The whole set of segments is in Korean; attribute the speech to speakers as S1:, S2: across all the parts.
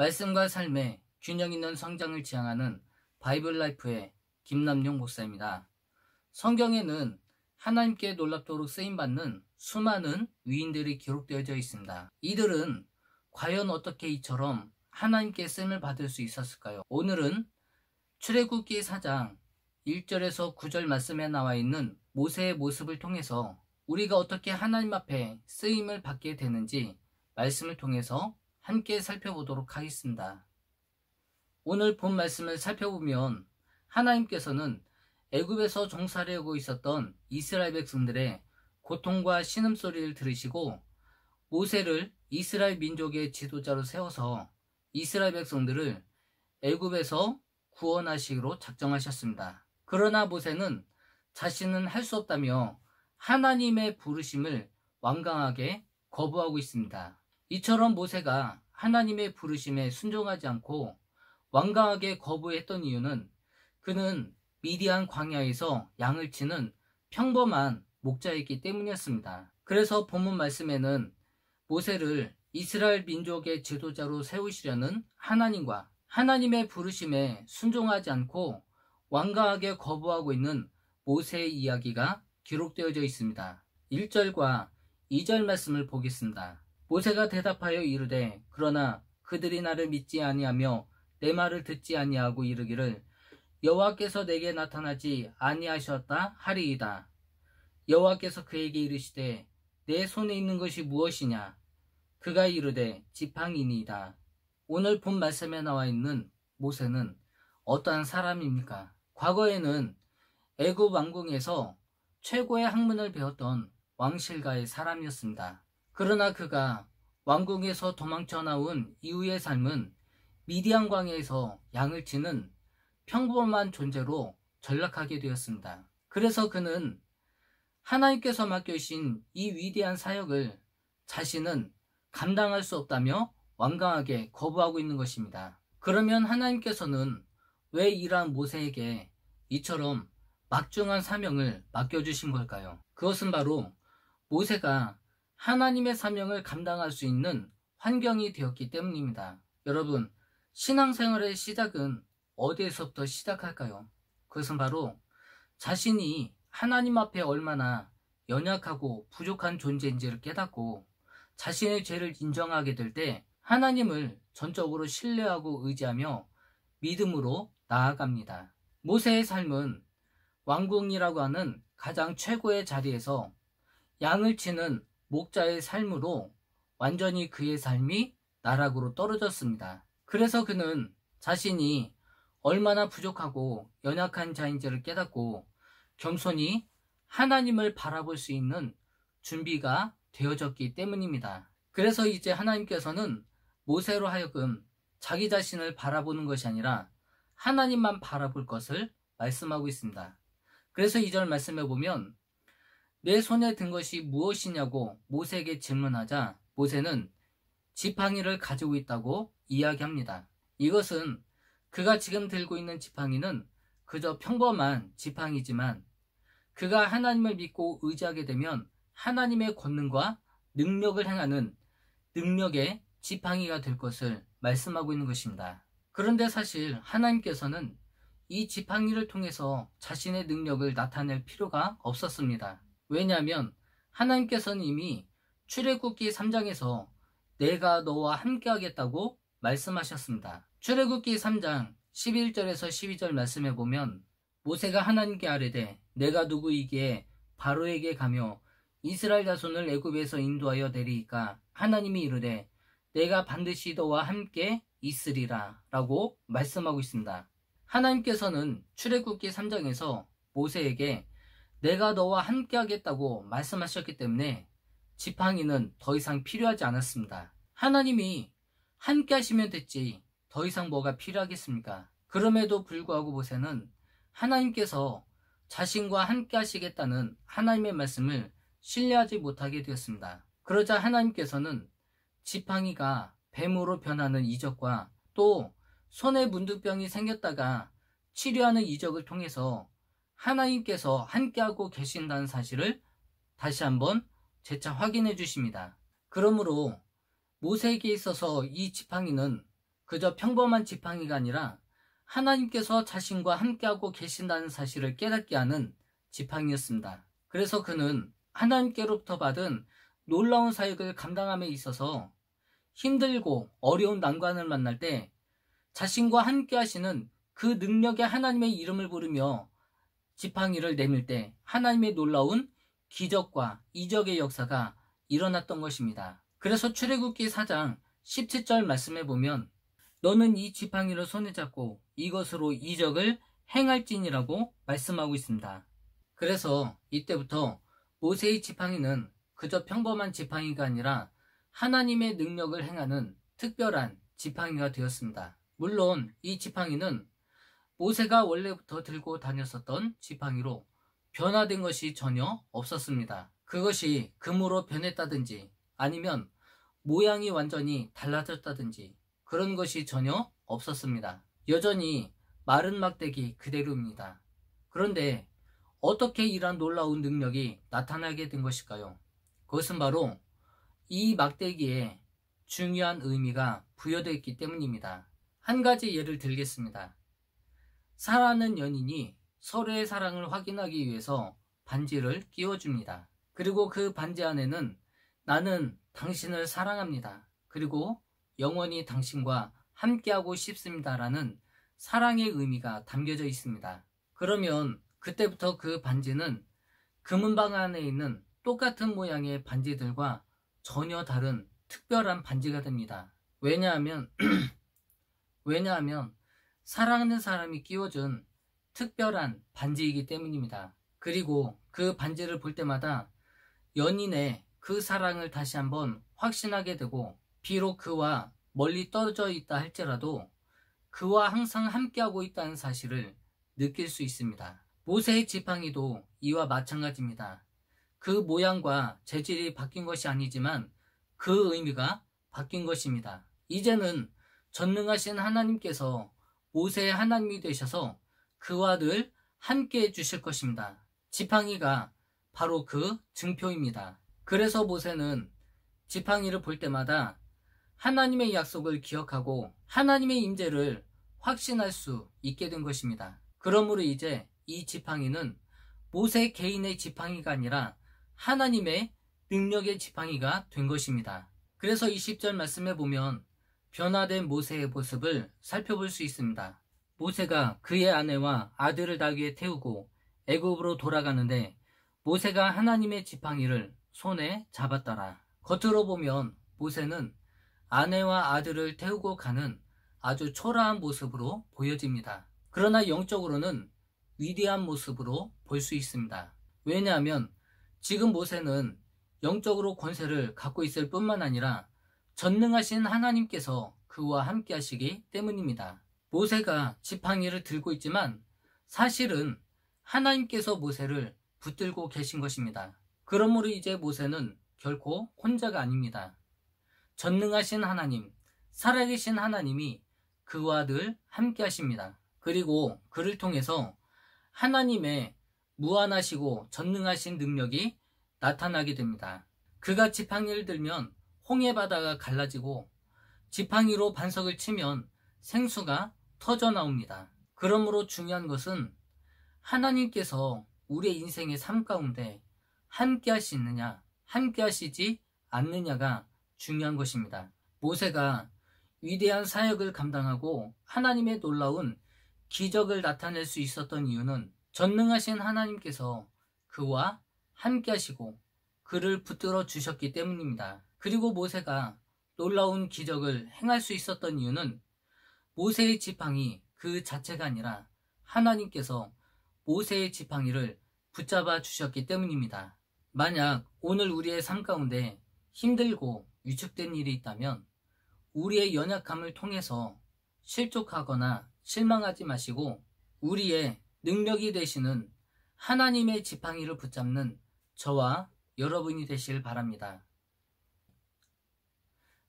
S1: 말씀과 삶의 균형 있는 성장을 지향하는 바이블 라이프의 김남용 목사입니다. 성경에는 하나님께 놀랍도록 쓰임받는 수많은 위인들이 기록되어져 있습니다. 이들은 과연 어떻게 이처럼 하나님께 쓰임을 받을 수 있었을까요? 오늘은 출애굽기 4장 1절에서 9절 말씀에 나와 있는 모세의 모습을 통해서 우리가 어떻게 하나님 앞에 쓰임을 받게 되는지 말씀을 통해서 함께 살펴보도록 하겠습니다. 오늘 본 말씀을 살펴보면 하나님께서는 애굽에서 종살이 하고 있었던 이스라엘 백성들의 고통과 신음소리를 들으시고 모세를 이스라엘 민족의 지도자로 세워서 이스라엘 백성들을 애굽에서 구원하시기로 작정하셨습니다. 그러나 모세는 자신은 할 수 없다며 하나님의 부르심을 완강하게 거부하고 있습니다. 이처럼 모세가 하나님의 부르심에 순종하지 않고 완강하게 거부했던 이유는 그는 미디안 광야에서 양을 치는 평범한 목자였기 때문이었습니다. 그래서 본문 말씀에는 모세를 이스라엘 민족의 지도자로 세우시려는 하나님과 하나님의 부르심에 순종하지 않고 완강하게 거부하고 있는 모세의 이야기가 기록되어져 있습니다. 1절과 2절 말씀을 보겠습니다. 모세가 대답하여 이르되 그러나 그들이 나를 믿지 아니하며 내 말을 듣지 아니하고 이르기를 여호와께서 내게 나타나지 아니하셨다 하리이다. 여호와께서 그에게 이르시되 내 손에 있는 것이 무엇이냐? 그가 이르되 지팡이니이다. 오늘 본 말씀에 나와 있는 모세는 어떠한 사람입니까? 과거에는 애굽 왕궁에서 최고의 학문을 배웠던 왕실가의 사람이었습니다. 그러나 그가 왕궁에서 도망쳐 나온 이후의 삶은 미디안 광야에서 양을 치는 평범한 존재로 전락하게 되었습니다. 그래서 그는 하나님께서 맡겨주신 이 위대한 사역을 자신은 감당할 수 없다며 완강하게 거부하고 있는 것입니다. 그러면 하나님께서는 왜 이러한 모세에게 이처럼 막중한 사명을 맡겨주신 걸까요? 그것은 바로 모세가 하나님의 사명을 감당할 수 있는 환경이 되었기 때문입니다. 여러분, 신앙생활의 시작은 어디에서부터 시작할까요? 그것은 바로 자신이 하나님 앞에 얼마나 연약하고 부족한 존재인지를 깨닫고 자신의 죄를 인정하게 될 때 하나님을 전적으로 신뢰하고 의지하며 믿음으로 나아갑니다. 모세의 삶은 왕궁이라고 하는 가장 최고의 자리에서 양을 치는 목자의 삶으로 완전히 그의 삶이 나락으로 떨어졌습니다. 그래서 그는 자신이 얼마나 부족하고 연약한 자인지를 깨닫고 겸손히 하나님을 바라볼 수 있는 준비가 되어졌기 때문입니다. 그래서 이제 하나님께서는 모세로 하여금 자기 자신을 바라보는 것이 아니라 하나님만 바라볼 것을 말씀하고 있습니다. 그래서 2절 말씀해 보면 내 손에 든 것이 무엇이냐고 모세에게 질문하자 모세는 지팡이를 가지고 있다고 이야기합니다. 이것은 그가 지금 들고 있는 지팡이는 그저 평범한 지팡이지만 그가 하나님을 믿고 의지하게 되면 하나님의 권능과 능력을 행하는 능력의 지팡이가 될 것을 말씀하고 있는 것입니다. 그런데 사실 하나님께서는 이 지팡이를 통해서 자신의 능력을 나타낼 필요가 없었습니다. 왜냐하면 하나님께서는 이미 출애굽기 3장에서 내가 너와 함께 하겠다고 말씀하셨습니다. 출애굽기 3장 11절에서 12절 말씀해 보면 모세가 하나님께 아뢰되 내가 누구이기에 바로에게 가며 이스라엘 자손을 애굽에서 인도하여 내리이까 하나님이 이르되 내가 반드시 너와 함께 있으리라 라고 말씀하고 있습니다. 하나님께서는 출애굽기 3장에서 모세에게 내가 너와 함께 하겠다고 말씀하셨기 때문에 지팡이는 더 이상 필요하지 않았습니다. 하나님이 함께 하시면 됐지 더 이상 뭐가 필요하겠습니까? 그럼에도 불구하고 모세는 하나님께서 자신과 함께 하시겠다는 하나님의 말씀을 신뢰하지 못하게 되었습니다. 그러자 하나님께서는 지팡이가 뱀으로 변하는 이적과 또 손에 문둥병이 생겼다가 치료하는 이적을 통해서 하나님께서 함께하고 계신다는 사실을 다시 한번 재차 확인해 주십니다. 그러므로 모세에게 있어서 이 지팡이는 그저 평범한 지팡이가 아니라 하나님께서 자신과 함께하고 계신다는 사실을 깨닫게 하는 지팡이였습니다. 그래서 그는 하나님께로부터 받은 놀라운 사역을 감당함에 있어서 힘들고 어려운 난관을 만날 때 자신과 함께 하시는 그 능력의 하나님의 이름을 부르며 지팡이를 내밀 때 하나님의 놀라운 기적과 이적의 역사가 일어났던 것입니다. 그래서 출애굽기 4장 17절 말씀에 보면 너는 이 지팡이를 손에 잡고 이것으로 이적을 행할지니라고 말씀하고 있습니다. 그래서 이때부터 모세의 지팡이는 그저 평범한 지팡이가 아니라 하나님의 능력을 행하는 특별한 지팡이가 되었습니다. 물론 이 지팡이는 모세가 원래부터 들고 다녔었던 지팡이로 변화된 것이 전혀 없었습니다. 그것이 금으로 변했다든지 아니면 모양이 완전히 달라졌다든지 그런 것이 전혀 없었습니다. 여전히 마른 막대기 그대로입니다. 그런데 어떻게 이러한 놀라운 능력이 나타나게 된 것일까요? 그것은 바로 이 막대기에 중요한 의미가 부여되어 있기 때문입니다. 한 가지 예를 들겠습니다. 사랑하는 연인이 서로의 사랑을 확인하기 위해서 반지를 끼워줍니다. 그리고 그 반지 안에는 나는 당신을 사랑합니다. 그리고 영원히 당신과 함께하고 싶습니다. 라는 사랑의 의미가 담겨져 있습니다. 그러면 그때부터 그 반지는 금은방 안에 있는 똑같은 모양의 반지들과 전혀 다른 특별한 반지가 됩니다. 왜냐하면 사랑하는 사람이 끼워준 특별한 반지이기 때문입니다. 그리고 그 반지를 볼 때마다 연인의 그 사랑을 다시 한번 확신하게 되고 비록 그와 멀리 떨어져 있다 할지라도 그와 항상 함께하고 있다는 사실을 느낄 수 있습니다. 모세의 지팡이도 이와 마찬가지입니다. 그 모양과 재질이 바뀐 것이 아니지만 그 의미가 바뀐 것입니다. 이제는 전능하신 하나님께서 모세의 하나님이 되셔서 그와 늘 함께 해주실 것입니다. 지팡이가 바로 그 증표입니다. 그래서 모세는 지팡이를 볼 때마다 하나님의 약속을 기억하고 하나님의 임재를 확신할 수 있게 된 것입니다. 그러므로 이제 이 지팡이는 모세 개인의 지팡이가 아니라 하나님의 능력의 지팡이가 된 것입니다. 그래서 20절 말씀에 보면 변화된 모세의 모습을 살펴볼 수 있습니다. 모세가 그의 아내와 아들을 닭 위에 태우고 애굽으로 돌아가는데 모세가 하나님의 지팡이를 손에 잡았더라. 겉으로 보면 모세는 아내와 아들을 태우고 가는 아주 초라한 모습으로 보여집니다. 그러나 영적으로는 위대한 모습으로 볼 수 있습니다. 왜냐하면 지금 모세는 영적으로 권세를 갖고 있을 뿐만 아니라 전능하신 하나님께서 그와 함께 하시기 때문입니다. 모세가 지팡이를 들고 있지만 사실은 하나님께서 모세를 붙들고 계신 것입니다. 그러므로 이제 모세는 결코 혼자가 아닙니다. 전능하신 하나님, 살아계신 하나님이 그와 늘 함께 하십니다. 그리고 그를 통해서 하나님의 무한하시고 전능하신 능력이 나타나게 됩니다. 그가 지팡이를 들면 홍해바다가 갈라지고 지팡이로 반석을 치면 생수가 터져 나옵니다. 그러므로 중요한 것은 하나님께서 우리의 인생의 삶 가운데 함께 하시느냐, 함께 하시지 않느냐가 중요한 것입니다. 모세가 위대한 사역을 감당하고 하나님의 놀라운 기적을 나타낼 수 있었던 이유는 전능하신 하나님께서 그와 함께 하시고 그를 붙들어 주셨기 때문입니다. 그리고 모세가 놀라운 기적을 행할 수 있었던 이유는 모세의 지팡이 그 자체가 아니라 하나님께서 모세의 지팡이를 붙잡아 주셨기 때문입니다. 만약 오늘 우리의 삶 가운데 힘들고 위축된 일이 있다면 우리의 연약함을 통해서 실족하거나 실망하지 마시고 우리의 능력이 되시는 하나님의 지팡이를 붙잡는 저와 여러분이 되실 바랍니다.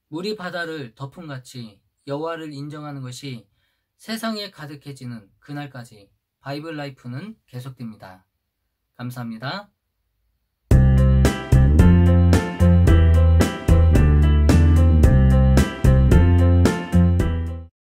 S1: 물이 바다를 덮음같이 여호와를 인정하는 것이 세상에 가득해지는 그날까지 바이블 라이프는 계속됩니다. 감사합니다.